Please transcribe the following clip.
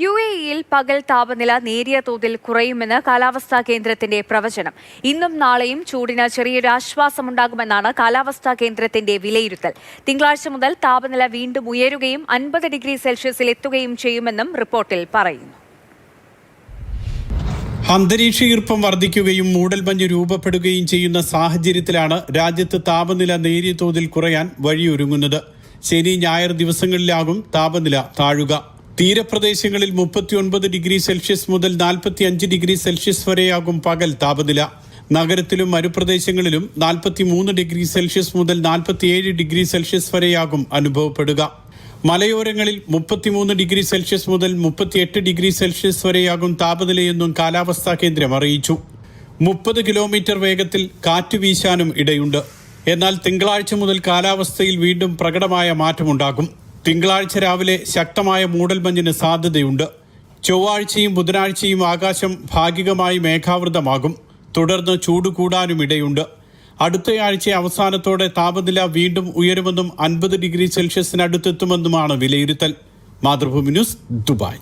UAE-യിൽ പകൽ താപനില നേരിയ തോതിൽ കുറയുമെന്ന് കാലാവസ്ഥാ കേന്ദ്രത്തിന്റെ പ്രവചനം. ഇന്നും നാളെയും ചൂടിന് ചെറിയൊരു ആശ്വാസമുണ്ടാകുമെന്നാണ് കാലാവസ്ഥാ കേന്ദ്രത്തിന്റെ വിലയിരുത്തൽ. തിങ്കളാഴ്ച മുതൽ താപനില വീണ്ടും ഉയരുകയും 50 ഡിഗ്രി സെൽഷ്യസിൽ എത്തുകയും ചെയ്യുമെന്നും റിപ്പോർട്ടിൽ പറയുന്നു. അന്തരീക്ഷ ഈർപ്പം വർദ്ധിക്കുകയും മൂടൽമഞ്ഞ് രൂപപ്പെടുകയും ചെയ്യുന്ന സാഹചര്യത്തിലാണ് രാജ്യത്ത് താപനില നേരിയ തോതിൽ കുറയാൻ വഴിയൊരുങ്ങുന്നത്. ശനി ഞായർ ദിവസങ്ങളിലാകും താപനില താഴുക. തീരപ്രദേശങ്ങളിൽ 39 ഡിഗ്രി സെൽഷ്യസ് മുതൽ 45 ഡിഗ്രി സെൽഷ്യസ് വരെയാകും പകൽ താപനില. നഗരത്തിലും മരുപ്രദേശങ്ങളിലും 43 ഡിഗ്രി സെൽഷ്യസ് മുതൽ 47 ഡിഗ്രി സെൽഷ്യസ് വരെയാകും അനുഭവപ്പെടുക. മലയോരങ്ങളിൽ 33 ഡിഗ്രി സെൽഷ്യസ് മുതൽ 38 ഡിഗ്രി സെൽഷ്യസ് വരെയാകും താപനിലയെന്നും കാലാവസ്ഥാ കേന്ദ്രം അറിയിച്ചു. 30 കിലോമീറ്റർ വേഗത്തിൽ കാറ്റ് വീശാനും ഇടയുണ്ട്. എന്നാൽ തിങ്കളാഴ്ച മുതൽ കാലാവസ്ഥയിൽ വീണ്ടും പ്രകടമായ മാറ്റമുണ്ടാകും. തിങ്കളാഴ്ച രാവിലെ ശക്തമായ മൂടൽമഞ്ഞിന് സാധ്യതയുണ്ട്. ചൊവ്വാഴ്ചയും ബുധനാഴ്ചയും ആകാശം ഭാഗികമായി മേഘാവൃതമാകും. തുടർന്ന് ചൂട് കൂടാനും ഇടയുണ്ട്. അടുത്തയാഴ്ച അവസാനത്തോടെ താപനില വീണ്ടും ഉയരുമെന്നും 50 ഡിഗ്രി സെൽഷ്യസിനടുത്തെത്തുമെന്നുമാണ് വിലയിരുത്തൽ. Mathrubhumi news, Dubai.